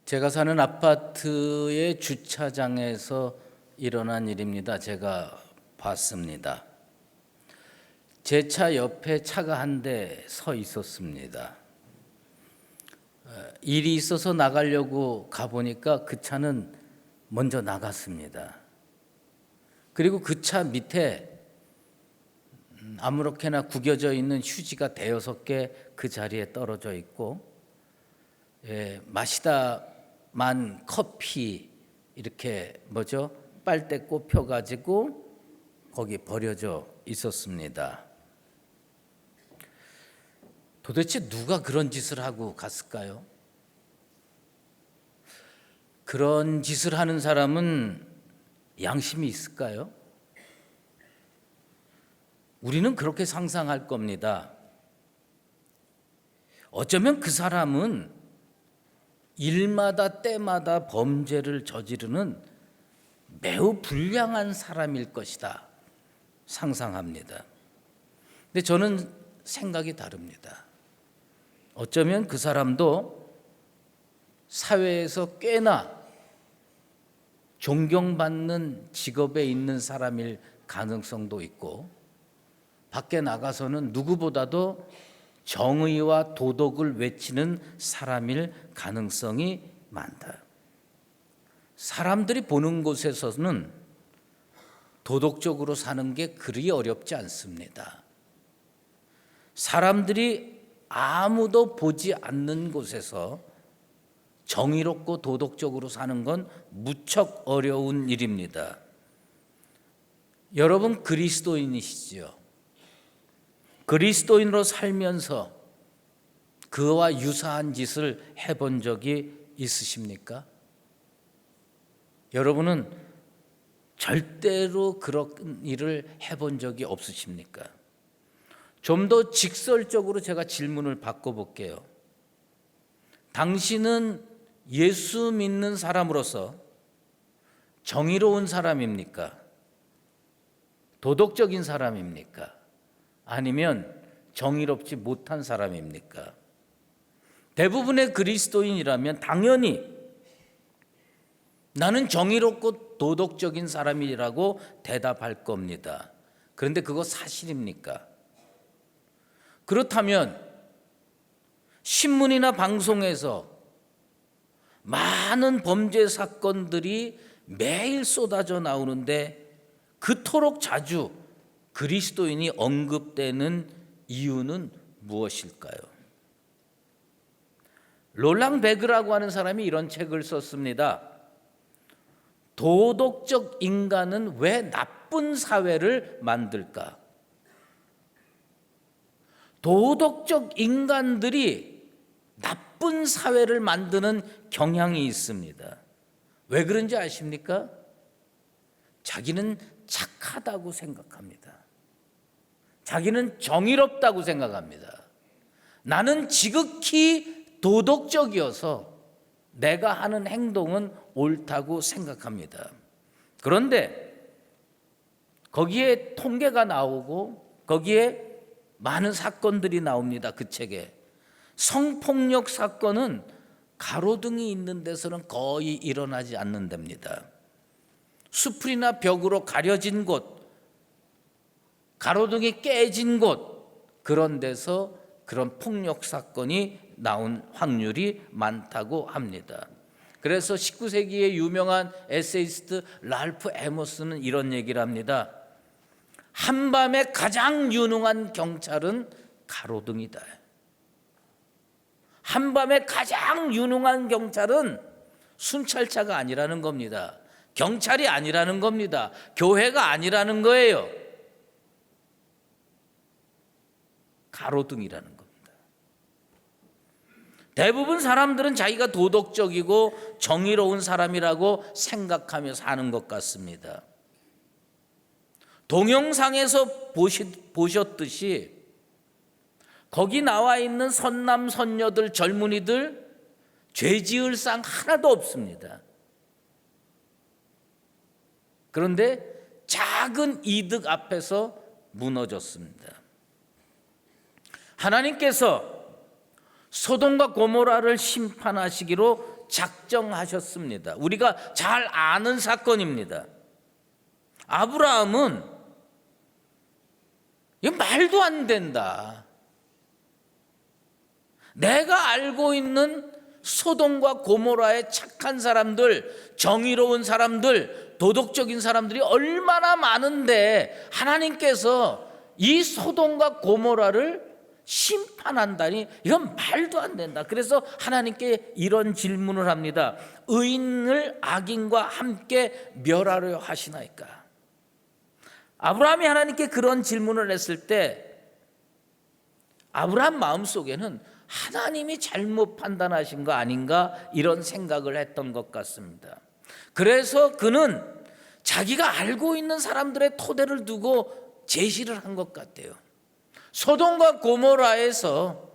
제가 사는 아파트의 주차장에서 일어난 일입니다. 제가 봤습니다. 제 차 옆에 차가 한 대 서 있었습니다. 일이 있어서 나가려고 가보니까 그 차는 먼저 나갔습니다. 그리고 그 차 밑에 아무렇게나 구겨져 있는 휴지가 대여섯 개 그 자리에 떨어져 있고, 마시다만 커피 이렇게 빨대 꼽혀가지고 거기 버려져 있었습니다. 도대체 누가 그런 짓을 하고 갔을까요? 그런 짓을 하는 사람은 양심이 있을까요? 우리는 그렇게 상상할 겁니다. 어쩌면 그 사람은 일마다 때마다 범죄를 저지르는 매우 불량한 사람일 것이다 상상합니다. 근데 저는 생각이 다릅니다. 어쩌면 그 사람도 사회에서 꽤나 존경받는 직업에 있는 사람일 가능성도 있고, 밖에 나가서는 누구보다도 정의와 도덕을 외치는 사람일 가능성이 많다. 사람들이 보는 곳에서는 도덕적으로 사는 게 그리 어렵지 않습니다. 사람들이 아무도 보지 않는 곳에서 정의롭고 도덕적으로 사는 건 무척 어려운 일입니다. 여러분 그리스도인이시죠? 그리스도인으로 살면서 그와 유사한 짓을 해본 적이 있으십니까? 여러분은 절대로 그런 일을 해본 적이 없으십니까? 좀 더 직설적으로 제가 질문을 바꿔볼게요. 당신은 예수 믿는 사람으로서 정의로운 사람입니까? 도덕적인 사람입니까? 아니면 정의롭지 못한 사람입니까? 대부분의 그리스도인이라면 당연히 나는 정의롭고 도덕적인 사람이라고 대답할 겁니다. 그런데 그거 사실입니까? 그렇다면 신문이나 방송에서 많은 범죄 사건들이 매일 쏟아져 나오는데 그토록 자주 그리스도인이 언급되는 이유는 무엇일까요? 롤랑 베그라고 하는 사람이 이런 책을 썼습니다. 도덕적 인간은 왜 나쁜 사회를 만들까? 도덕적 인간들이 나쁜 사회를 만드는 경향이 있습니다. 왜 그런지 아십니까? 자기는 착하다고 생각합니다. 자기는 정의롭다고 생각합니다. 나는 지극히 도덕적이어서 내가 하는 행동은 옳다고 생각합니다. 그런데 거기에 통계가 나오고 거기에 많은 사건들이 나옵니다. 그 책에 성폭력 사건은 가로등이 있는 데서는 거의 일어나지 않는답니다. 수풀이나 벽으로 가려진 곳, 가로등이 깨진 곳, 그런 데서 그런 폭력 사건이 나온 확률이 많다고 합니다. 그래서 19세기의 유명한 에세이스트 랄프 에머스는 이런 얘기를 합니다. 한밤에 가장 유능한 경찰은 가로등이다. 한밤에 가장 유능한 경찰은 순찰차가 아니라는 겁니다. 경찰이 아니라는 겁니다. 교회가 아니라는 거예요. 가로등이라는 겁니다. 대부분 사람들은 자기가 도덕적이고 정의로운 사람이라고 생각하며 사는 것 같습니다. 동영상에서 보셨듯이 거기 나와 있는 선남 선녀들, 젊은이들 죄 지을 상 하나도 없습니다. 그런데 작은 이득 앞에서 무너졌습니다. 하나님께서 소돔과 고모라를 심판하시기로 작정하셨습니다. 우리가 잘 아는 사건입니다. 아브라함은 이거 말도 안 된다. 내가 알고 있는 소돔과 고모라의 착한 사람들, 정의로운 사람들, 도덕적인 사람들이 얼마나 많은데 하나님께서 이 소돔과 고모라를 심판한다니 이건 말도 안 된다. 그래서 하나님께 이런 질문을 합니다. 의인을 악인과 함께 멸하려 하시나이까? 아브라함이 하나님께 그런 질문을 했을 때 아브라함 마음속에는 하나님이 잘못 판단하신 거 아닌가 이런 생각을 했던 것 같습니다. 그래서 그는 자기가 알고 있는 사람들의 토대를 두고 제시를 한 것 같아요. 소돔과 고모라에서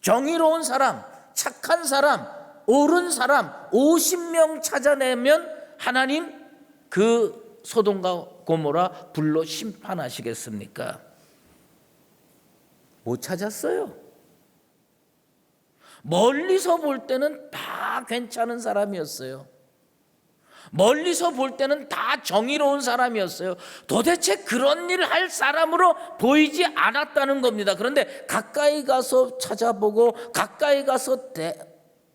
정의로운 사람, 착한 사람, 옳은 사람 50명 찾아내면 하나님 그 소돔과 고모라 불로 심판하시겠습니까? 못 찾았어요. 멀리서 볼 때는 다 괜찮은 사람이었어요. 멀리서 볼 때는 다 정의로운 사람이었어요. 도대체 그런 일을 할 사람으로 보이지 않았다는 겁니다. 그런데 가까이 가서 찾아보고 가까이 가서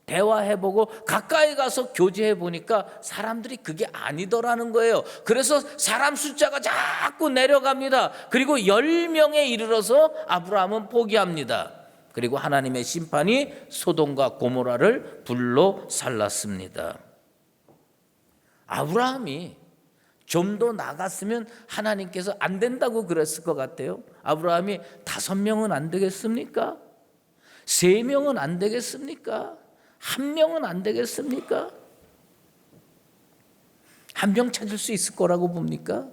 대화해보고 가까이 가서 교제해보니까 사람들이 그게 아니더라는 거예요. 그래서 사람 숫자가 자꾸 내려갑니다. 그리고 10명에 이르러서 아브라함은 포기합니다. 그리고 하나님의 심판이 소돔과 고모라를 불로 살랐습니다. 아브라함이 좀 더 나갔으면 하나님께서 안 된다고 그랬을 것 같아요. 아브라함이 5명은 안 되겠습니까? 3명은 안 되겠습니까? 1명은 안 되겠습니까? 1명 찾을 수 있을 거라고 봅니까?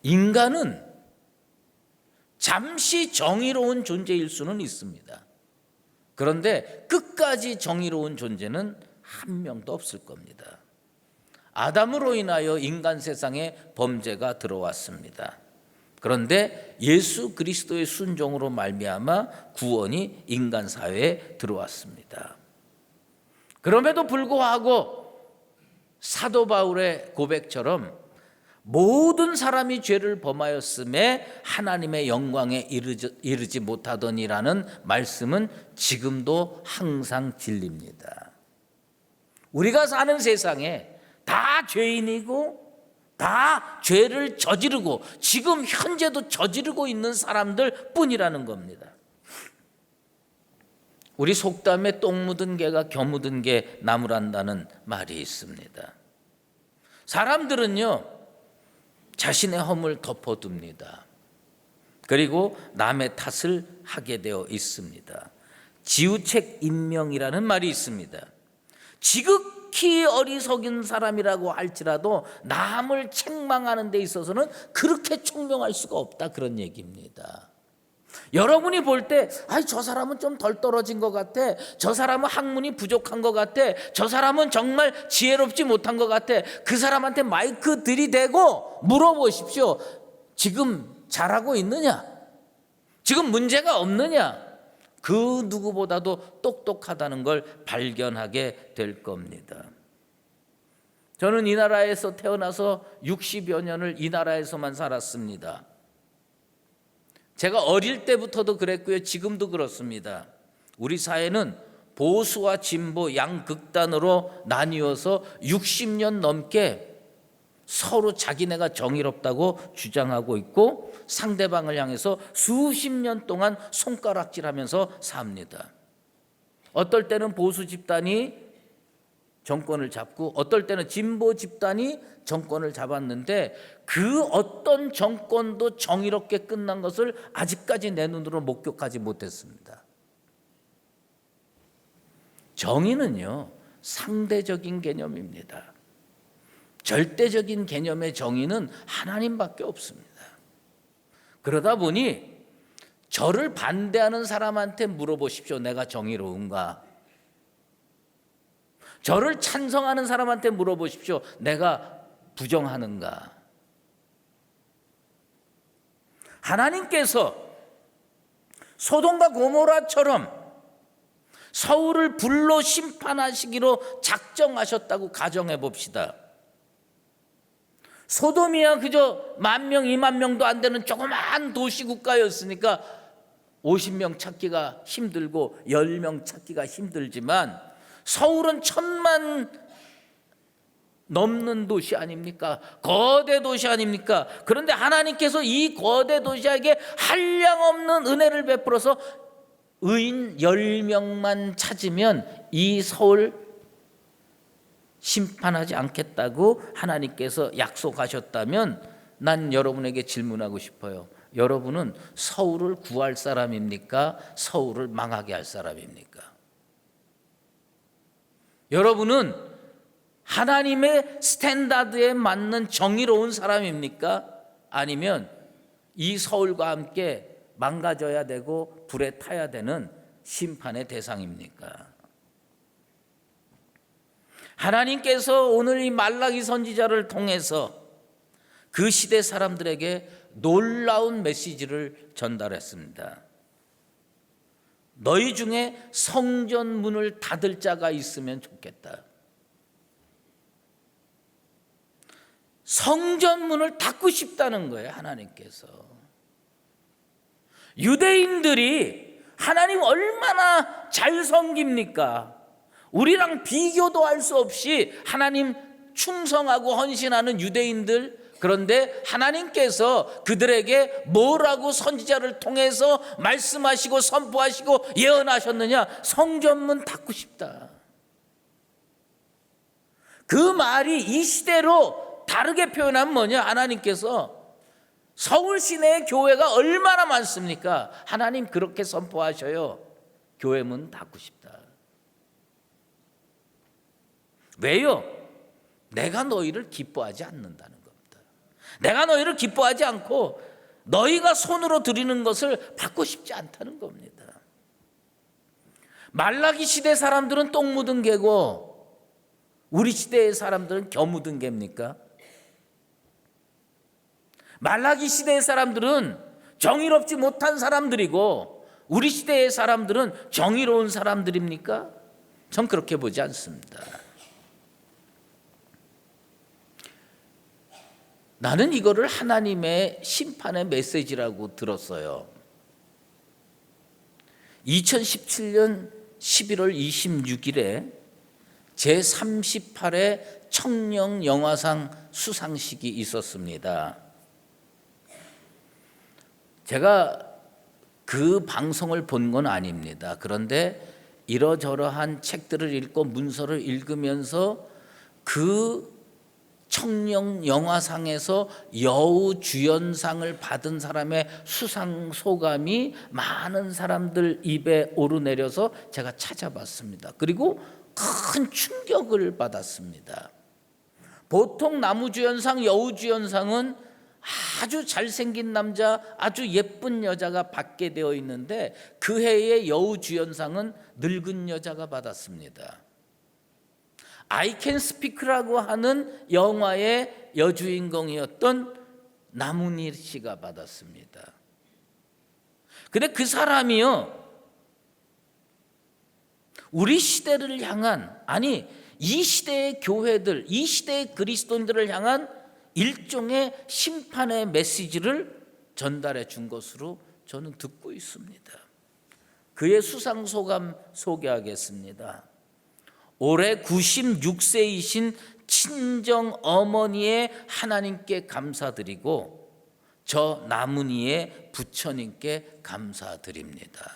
인간은 잠시 정의로운 존재일 수는 있습니다. 그런데 끝까지 정의로운 존재는 1명도 없을 겁니다. 아담으로 인하여 인간 세상에 범죄가 들어왔습니다. 그런데 예수 그리스도의 순종으로 말미암아 구원이 인간 사회에 들어왔습니다. 그럼에도 불구하고 사도 바울의 고백처럼 모든 사람이 죄를 범하였음에 하나님의 영광에 이르지 못하더니라는 말씀은 지금도 항상 진리입니다. 우리가 사는 세상에 다 죄인이고 다 죄를 저지르고 지금 현재도 저지르고 있는 사람들 뿐이라는 겁니다. 우리 속담에 똥 묻은 개가 겨 묻은 개 나무란다는 말이 있습니다. 사람들은요 자신의 허물 덮어둡니다. 그리고 남의 탓을 하게 되어 있습니다. 지우책 인명이라는 말이 있습니다. 지극히 어리석은 사람이라고 할지라도 남을 책망하는 데 있어서는 그렇게 총명할 수가 없다 그런 얘기입니다. 여러분이 볼 때 저 사람은 좀 덜 떨어진 것 같아, 저 사람은 학문이 부족한 것 같아, 저 사람은 정말 지혜롭지 못한 것 같아, 그 사람한테 마이크 들이대고 물어보십시오. 지금 잘하고 있느냐? 지금 문제가 없느냐? 그 누구보다도 똑똑하다는 걸 발견하게 될 겁니다. 저는 이 나라에서 태어나서 60여 년을 이 나라에서만 살았습니다. 제가 어릴 때부터도 그랬고요. 지금도 그렇습니다. 우리 사회는 보수와 진보 양극단으로 나뉘어서 60년 넘게 서로 자기네가 정의롭다고 주장하고 있고 상대방을 향해서 수십 년 동안 손가락질하면서 삽니다. 어떨 때는 보수 집단이 정권을 잡고 어떨 때는 진보 집단이 정권을 잡았는데 그 어떤 정권도 정의롭게 끝난 것을 아직까지 내 눈으로 목격하지 못했습니다. 정의는요 상대적인 개념입니다. 절대적인 개념의 정의는 하나님밖에 없습니다. 그러다 보니 저를 반대하는 사람한테 물어보십시오. 내가 정의로운가? 저를 찬성하는 사람한테 물어보십시오. 내가 부정하는가? 하나님께서 소돔과 고모라처럼 서울을 불로 심판하시기로 작정하셨다고 가정해 봅시다. 소돔이야 그저 10,000명, 20,000명도 안 되는 조그마한 도시국가였으니까 50명 찾기가 힘들고 10명 찾기가 힘들지만 서울은 1,000만 넘는 도시 아닙니까? 거대 도시 아닙니까? 그런데 하나님께서 이 거대 도시에게 한량없는 은혜를 베풀어서 의인 10명만 찾으면 이 서울 심판하지 않겠다고 하나님께서 약속하셨다면 난 여러분에게 질문하고 싶어요. 여러분은 서울을 구할 사람입니까? 서울을 망하게 할 사람입니까? 여러분은 하나님의 스탠다드에 맞는 정의로운 사람입니까? 아니면 이 서울과 함께 망가져야 되고 불에 타야 되는 심판의 대상입니까? 하나님께서 오늘 이 말라기 선지자를 통해서 그 시대 사람들에게 놀라운 메시지를 전달했습니다. 너희 중에 성전 문을 닫을 자가 있으면 좋겠다. 성전 문을 닫고 싶다는 거예요, 하나님께서. 유대인들이 하나님 얼마나 잘 섬깁니까? 우리랑 비교도 할 수 없이 하나님 충성하고 헌신하는 유대인들, 그런데 하나님께서 그들에게 뭐라고 선지자를 통해서 말씀하시고 선포하시고 예언하셨느냐? 성전문 닫고 싶다. 그 말이 이 시대로 다르게 표현하면 뭐냐? 하나님께서 서울 시내의 교회가 얼마나 많습니까? 하나님 그렇게 선포하셔요. 교회 문 닫고 싶다. 왜요? 내가 너희를 기뻐하지 않는다는 겁니다. 내가 너희를 기뻐하지 않고 너희가 손으로 드리는 것을 받고 싶지 않다는 겁니다. 말라기 시대 사람들은 똥 묻은 개고 우리 시대의 사람들은 겨 묻은 개입니까? 말라기 시대의 사람들은 정의롭지 못한 사람들이고 우리 시대의 사람들은 정의로운 사람들입니까? 전 그렇게 보지 않습니다. 나는 이거를 하나님의 심판의 메시지라고 들었어요. 2017년 11월 26일에 제38회 청룡 영화상 수상식이 있었습니다. 제가 그 방송을 본 건 아닙니다. 그런데 이러저러한 책들을 읽고 문서를 읽으면서 그 청룡 영화상에서 여우 주연상을 받은 사람의 수상 소감이 많은 사람들 입에 오르내려서 제가 찾아봤습니다. 그리고 큰 충격을 받았습니다. 보통 나무주연상, 여우주연상은 아주 잘생긴 남자, 아주 예쁜 여자가 받게 되어 있는데 그 해의 여우주연상은 늙은 여자가 받았습니다. I Can Speak라고 하는 영화의 여주인공이었던 나문희 씨가 받았습니다. 근데 그 사람이요, 우리 시대를 향한, 아니 이 시대의 교회들, 이 시대의 그리스도인들을 향한 일종의 심판의 메시지를 전달해 준 것으로 저는 듣고 있습니다. 그의 수상소감 소개하겠습니다. 올해 96세이신 친정 어머니의 하나님께 감사드리고 저 나문희의 부처님께 감사드립니다.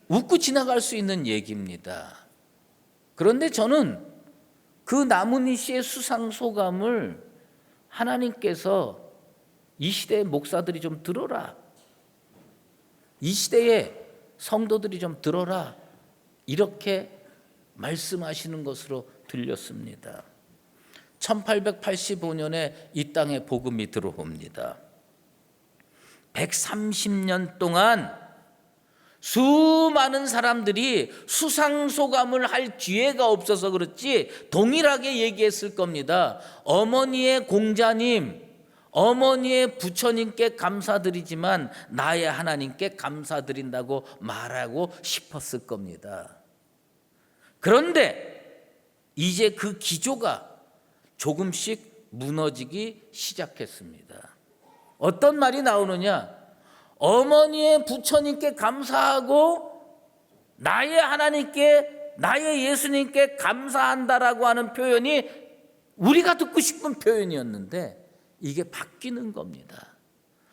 웃고 지나갈 수 있는 얘기입니다. 그런데 저는 그 나문희 씨의 수상 소감을 하나님께서 이 시대의 목사들이 좀 들어라, 이 시대의 성도들이 좀 들어라, 이렇게 말씀하시는 것으로 들렸습니다. 1885년에 이 땅에 복음이 들어옵니다. 130년 동안 수많은 사람들이 수상소감을 할 기회가 없어서 그렇지 동일하게 얘기했을 겁니다. 어머니의 공자님, 어머니의 부처님께 감사드리지만 나의 하나님께 감사드린다고 말하고 싶었을 겁니다. 그런데 이제 그 기조가 조금씩 무너지기 시작했습니다. 어떤 말이 나오느냐? 어머니의 부처님께 감사하고 나의 하나님께, 나의 예수님께 감사한다라고 하는 표현이 우리가 듣고 싶은 표현이었는데 이게 바뀌는 겁니다.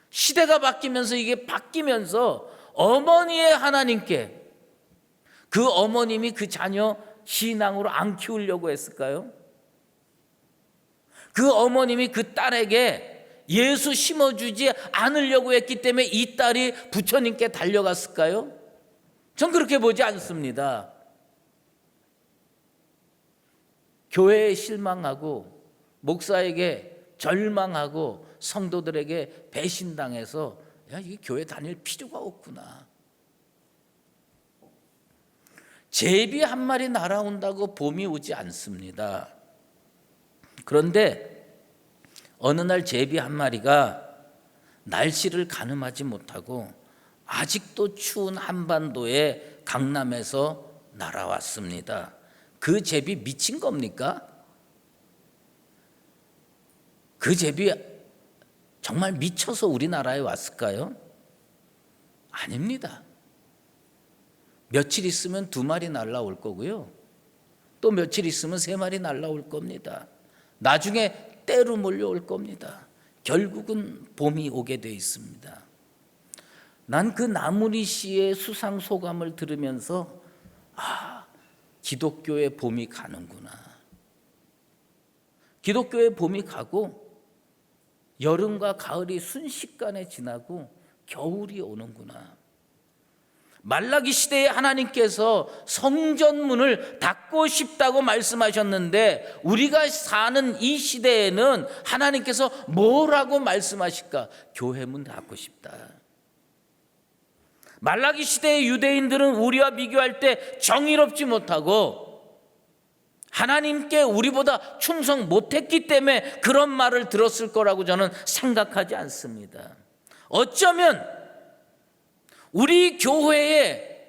시대가 바뀌면서 이게 바뀌면서 어머니의 하나님께, 그 어머님이 그 자녀 신앙으로 안 키우려고 했을까요? 그 어머님이 그 딸에게 예수 심어주지 않으려고 했기 때문에 이 딸이 부처님께 달려갔을까요? 전 그렇게 보지 않습니다. 교회에 실망하고 목사에게 절망하고 성도들에게 배신당해서 야, 이게 교회 다닐 필요가 없구나. 제비 한 마리 날아온다고 봄이 오지 않습니다. 그런데 어느 날 제비 한 마리가 날씨를 가늠하지 못하고 아직도 추운 한반도의 강남에서 날아왔습니다. 그 제비 미친 겁니까? 그 제비 정말 미쳐서 우리나라에 왔을까요? 아닙니다. 며칠 있으면 2마리 날아올 거고요. 또 며칠 있으면 3마리 날아올 겁니다. 나중에 때로 몰려올 겁니다. 결국은 봄이 오게 돼 있습니다. 난 그 나무리 씨의 수상 소감을 들으면서 기독교의 봄이 가는구나. 기독교의 봄이 가고 여름과 가을이 순식간에 지나고 겨울이 오는구나. 말라기 시대에 하나님께서 성전문을 닫고 싶다고 말씀하셨는데 우리가 사는 이 시대에는 하나님께서 뭐라고 말씀하실까? 교회 문 닫고 싶다. 말라기 시대의 유대인들은 우리와 비교할 때 정의롭지 못하고 하나님께 우리보다 충성 못했기 때문에 그런 말을 들었을 거라고 저는 생각하지 않습니다. 어쩌면 우리 교회의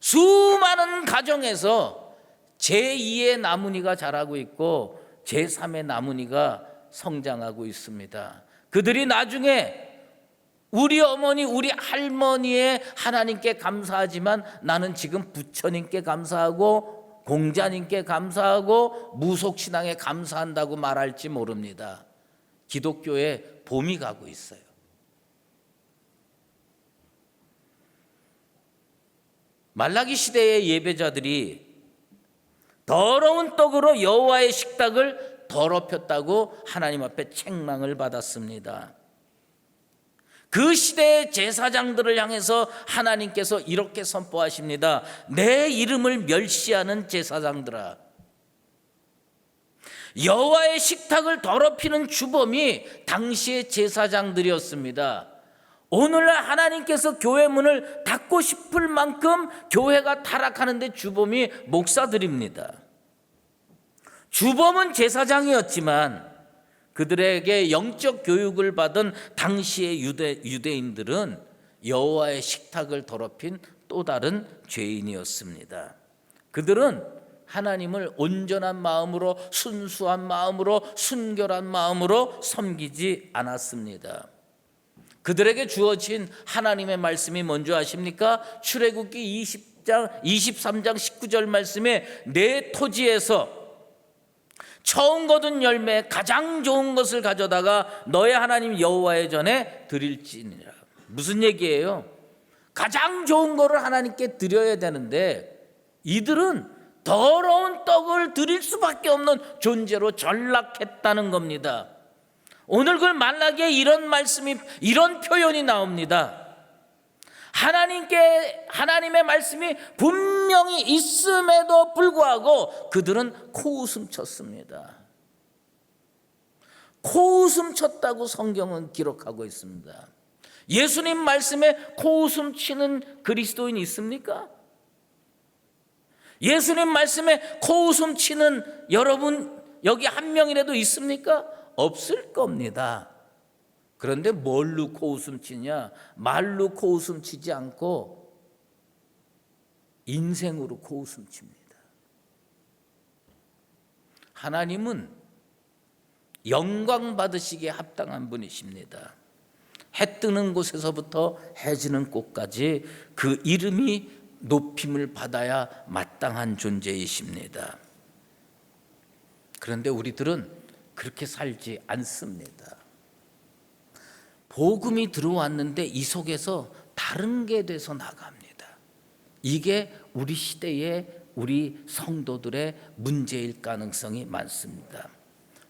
수많은 가정에서 제2의 나무니가 자라고 있고 제3의 나무니가 성장하고 있습니다. 그들이 나중에 우리 어머니, 우리 할머니의 하나님께 감사하지만 나는 지금 부처님께 감사하고 공자님께 감사하고 무속신앙에 감사한다고 말할지 모릅니다. 기독교에 봄이 가고 있어요. 말라기 시대의 예배자들이 더러운 떡으로 여호와의 식탁을 더럽혔다고 하나님 앞에 책망을 받았습니다. 그 시대의 제사장들을 향해서 하나님께서 이렇게 선포하십니다. 내 이름을 멸시하는 제사장들아, 여호와의 식탁을 더럽히는 주범이 당시의 제사장들이었습니다. 오늘날 하나님께서 교회 문을 닫고 싶을 만큼 교회가 타락하는데 주범이 목사들입니다. 주범은 제사장이었지만 그들에게 영적 교육을 받은 당시의 유대인들은 여호와의 식탁을 더럽힌 또 다른 죄인이었습니다. 그들은 하나님을 온전한 마음으로, 순수한 마음으로, 순결한 마음으로 섬기지 않았습니다. 그들에게 주어진 하나님의 말씀이 뭔지 아십니까? 출애굽기 23장 19절 말씀에 내 토지에서 처음 거둔 열매 가장 좋은 것을 가져다가 너의 하나님 여호와의 전에 드릴지니라. 무슨 얘기예요? 가장 좋은 거를 하나님께 드려야 되는데 이들은 더러운 떡을 드릴 수밖에 없는 존재로 전락했다는 겁니다. 오늘 그 말라기에 이런 말씀이, 이런 표현이 나옵니다. 하나님의 말씀이 분명히 있음에도 불구하고 그들은 코웃음 쳤습니다. 코웃음 쳤다고 성경은 기록하고 있습니다. 예수님 말씀에 코웃음 치는 그리스도인이 있습니까? 예수님 말씀에 코웃음 치는 여러분 여기 한 명이라도 있습니까? 없을 겁니다. 그런데 뭘 넣고 웃음 치냐? 말 넣고 웃음 치지 않고 인생으로 웃음 칩니다. 하나님은 영광 받으시기에 합당한 분이십니다. 해 뜨는 곳에서부터 해 지는 곳까지 그 이름이 높임을 받아야 마땅한 존재이십니다. 그런데 우리들은 그렇게 살지 않습니다. 복음이 들어왔는데 이 속에서 다른 게 돼서 나갑니다. 이게 우리 시대의 우리 성도들의 문제일 가능성이 많습니다.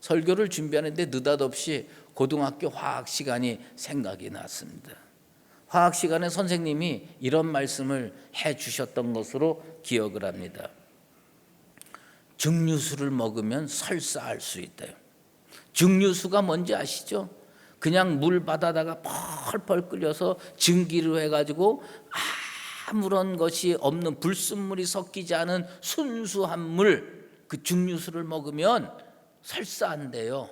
설교를 준비하는데 느닷없이 고등학교 화학 시간이 생각이 났습니다. 화학 시간에 선생님이 이런 말씀을 해 주셨던 것으로 기억을 합니다. 증류수를 먹으면 설사할 수 있대요. 증류수가 뭔지 아시죠? 그냥 물 받아다가 펄펄 끓여서 증기로 해가지고 아무런 것이 없는 불순물이 섞이지 않은 순수한 물, 그 증류수를 먹으면 설사한대요.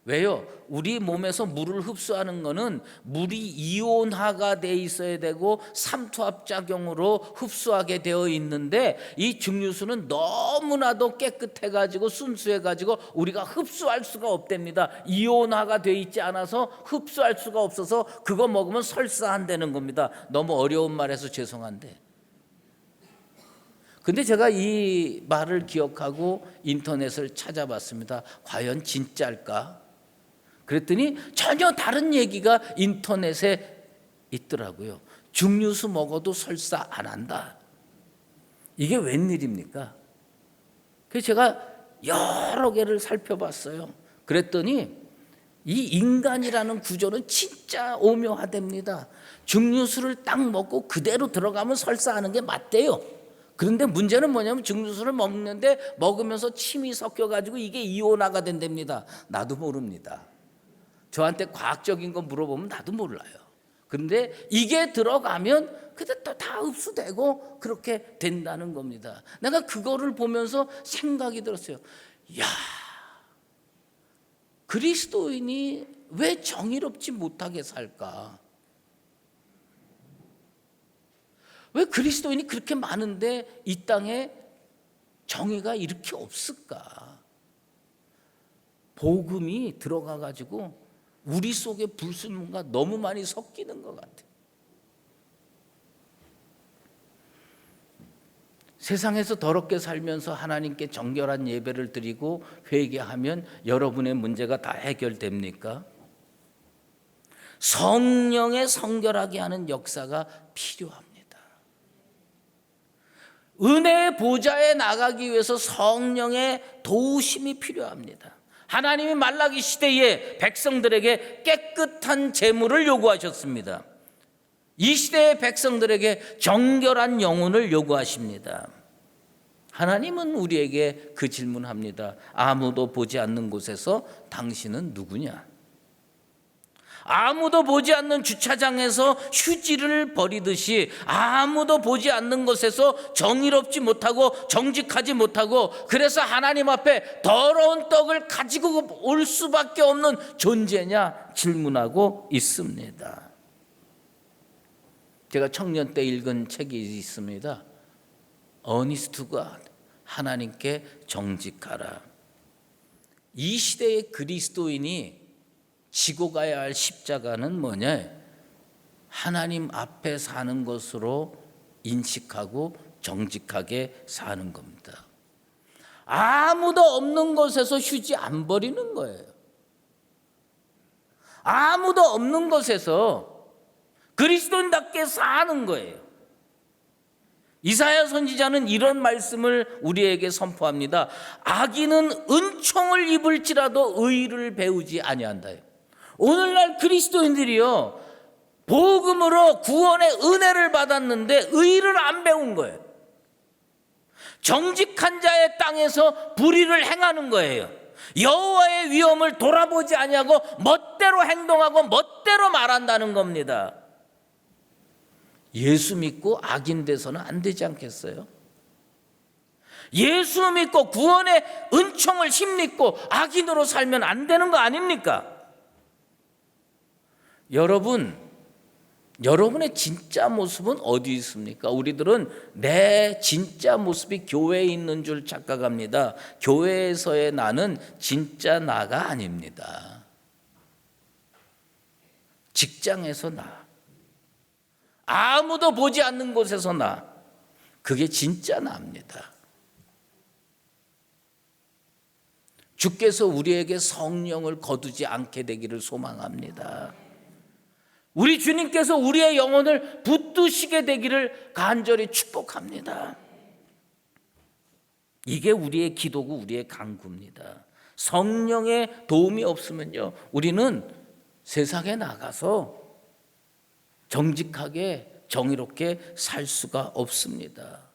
왜요? 우리 몸에서 물을 흡수하는 거는 물이 이온화가 돼 있어야 되고 삼투압작용으로 흡수하게 되어 있는데 이 증류수는 너무나도 깨끗해가지고 순수해가지고 우리가 흡수할 수가 없답니다. 이온화가 돼 있지 않아서 흡수할 수가 없어서 그거 먹으면 설사한다는 겁니다. 너무 어려운 말해서 죄송한데, 근데 제가 이 말을 기억하고 인터넷을 찾아봤습니다. 과연 진짜일까? 그랬더니 전혀 다른 얘기가 인터넷에 있더라고요. 증류수 먹어도 설사 안 한다. 이게 웬일입니까? 그래서 제가 여러 개를 살펴봤어요. 그랬더니 이 인간이라는 구조는 진짜 오묘하답니다. 증류수를 딱 먹고 그대로 들어가면 설사하는 게 맞대요. 그런데 문제는 뭐냐면 증류수를 먹으면서 침이 섞여가지고 이게 이온화가 된답니다. 나도 모릅니다. 저한테 과학적인 거 물어보면 나도 몰라요. 그런데 이게 들어가면 그때 또 다 흡수되고 그렇게 된다는 겁니다. 내가 그거를 보면서 생각이 들었어요. 야, 그리스도인이 왜 정의롭지 못하게 살까? 왜 그리스도인이 그렇게 많은데 이 땅에 정의가 이렇게 없을까? 복음이 들어가가지고 우리 속에 불순물과 너무 많이 섞이는 것 같아요. 세상에서 더럽게 살면서 하나님께 정결한 예배를 드리고 회개하면 여러분의 문제가 다 해결됩니까? 성령의 성결하게 하는 역사가 필요합니다. 은혜의 보좌에 나가기 위해서 성령의 도우심이 필요합니다. 하나님이 말라기 시대에 백성들에게 깨끗한 제물을 요구하셨습니다. 이 시대의 백성들에게 정결한 영혼을 요구하십니다. 하나님은 우리에게 그 질문합니다. 아무도 보지 않는 곳에서 당신은 누구냐? 아무도 보지 않는 주차장에서 휴지를 버리듯이 아무도 보지 않는 곳에서 정의롭지 못하고 정직하지 못하고 그래서 하나님 앞에 더러운 떡을 가지고 올 수밖에 없는 존재냐 질문하고 있습니다. 제가 청년 때 읽은 책이 있습니다. 어니스트 갓, 하나님께 정직하라. 이 시대의 그리스도인이 지고 가야 할 십자가는 뭐냐? 하나님 앞에 사는 것으로 인식하고 정직하게 사는 겁니다. 아무도 없는 곳에서 휴지 안 버리는 거예요. 아무도 없는 곳에서 그리스도인답게 사는 거예요. 이사야 선지자는 이런 말씀을 우리에게 선포합니다. 악인은 은총을 입을지라도 의를 배우지 아니한다. 오늘날 그리스도인들이요, 복음으로 구원의 은혜를 받았는데 의를 안 배운 거예요. 정직한 자의 땅에서 불의를 행하는 거예요. 여호와의 위엄을 돌아보지 아니하고 멋대로 행동하고 멋대로 말한다는 겁니다. 예수 믿고 악인 돼서는 안 되지 않겠어요? 예수 믿고 구원의 은총을 힘입고 악인으로 살면 안 되는 거 아닙니까? 여러분의 진짜 모습은 어디 있습니까? 우리들은 내 진짜 모습이 교회에 있는 줄 착각합니다. 교회에서의 나는 진짜 나가 아닙니다. 직장에서 나, 아무도 보지 않는 곳에서 나, 그게 진짜 나입니다. 주께서 우리에게 성령을 거두지 않게 되기를 소망합니다. 우리 주님께서 우리의 영혼을 붙드시게 되기를 간절히 축복합니다. 이게 우리의 기도고 우리의 간구입니다. 성령의 도움이 없으면요, 우리는 세상에 나가서 정직하게 정의롭게 살 수가 없습니다.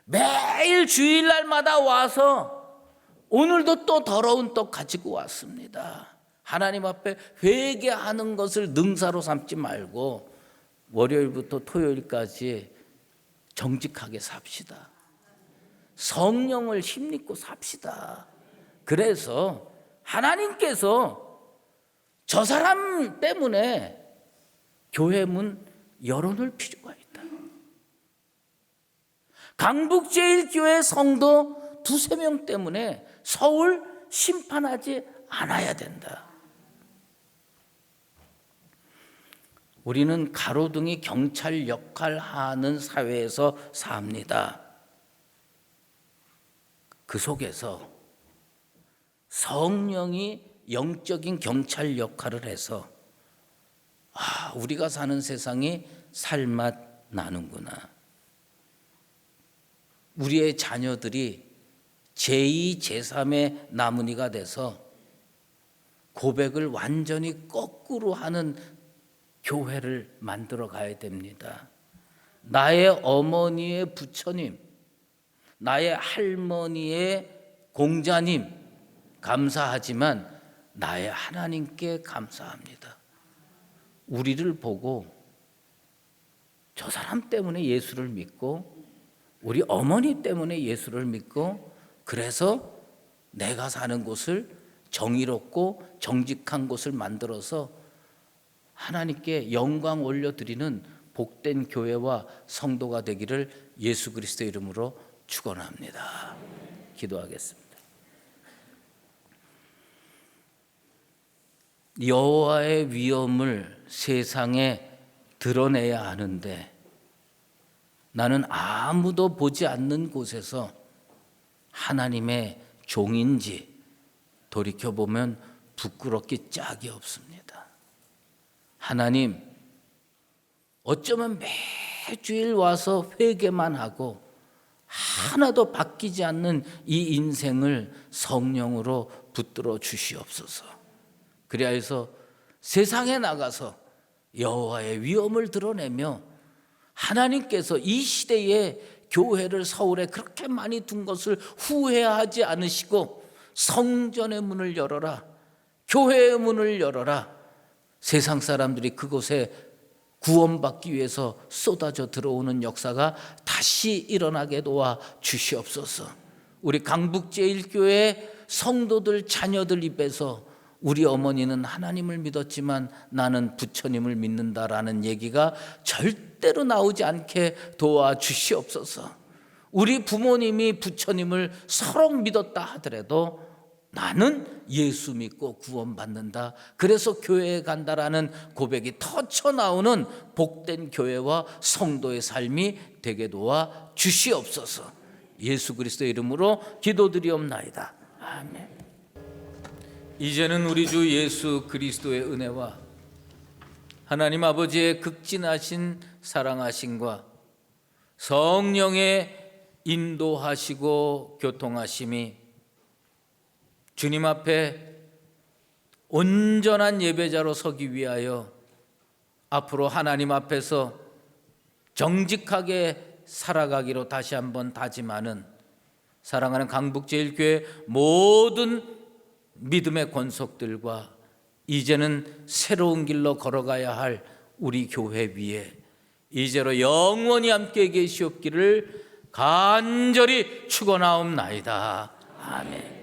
매일 주일날마다 와서 오늘도 또 더러운 떡 가지고 왔습니다. 하나님 앞에 회개하는 것을 능사로 삼지 말고 월요일부터 토요일까지 정직하게 삽시다. 성령을 힘입고 삽시다. 그래서 하나님께서 저 사람 때문에 교회 문 열어놓을 필요가 있다. 강북제일교회 성도 2-3명 때문에 서울 심판하지 않아야 된다. 우리는 가로등이 경찰 역할을 하는 사회에서 삽니다. 그 속에서 성령이 영적인 경찰 역할을 해서 우리가 사는 세상이 살맛 나는구나. 우리의 자녀들이 제2, 제3의 나문이가 돼서 고백을 완전히 거꾸로 하는 교회를 만들어 가야 됩니다. 나의 어머니의 부처님, 나의 할머니의 공자님 감사하지만 나의 하나님께 감사합니다. 우리를 보고 저 사람 때문에 예수를 믿고 우리 어머니 때문에 예수를 믿고 그래서 내가 사는 곳을 정의롭고 정직한 곳을 만들어서 하나님께 영광 올려드리는 복된 교회와 성도가 되기를 예수 그리스도의 이름으로 축원합니다. 기도하겠습니다. 여호와의 위엄을 세상에 드러내야 하는데 나는 아무도 보지 않는 곳에서 하나님의 종인지 돌이켜보면 부끄럽기 짝이 없습니다. 하나님, 어쩌면 매주일 와서 회개만 하고 하나도 바뀌지 않는 이 인생을 성령으로 붙들어 주시옵소서. 그래야 해서 세상에 나가서 여호와의 위엄을 드러내며 하나님께서 이 시대에 교회를 서울에 그렇게 많이 둔 것을 후회하지 않으시고 성전의 문을 열어라, 교회의 문을 열어라, 세상 사람들이 그곳에 구원받기 위해서 쏟아져 들어오는 역사가 다시 일어나게 도와 주시옵소서. 우리 강북제일교회 성도들 자녀들 입에서 우리 어머니는 하나님을 믿었지만 나는 부처님을 믿는다라는 얘기가 절대로 나오지 않게 도와주시옵소서. 우리 부모님이 부처님을 서로 믿었다 하더라도 나는 예수 믿고 구원받는다, 그래서 교회에 간다라는 고백이 터쳐나오는 복된 교회와 성도의 삶이 되게 도와 주시옵소서. 예수 그리스도의 이름으로 기도드리옵나이다. 아멘. 이제는 우리 주 예수 그리스도의 은혜와 하나님 아버지의 극진하신 사랑하심과 성령의 인도하시고 교통하심이 주님 앞에 온전한 예배자로 서기 위하여 앞으로 하나님 앞에서 정직하게 살아가기로 다시 한번 다짐하는 사랑하는 강북제일교회 모든 믿음의 권속들과 이제는 새로운 길로 걸어가야 할 우리 교회 위에 이제로 영원히 함께 계시옵기를 간절히 축원하옵나이다. 아멘.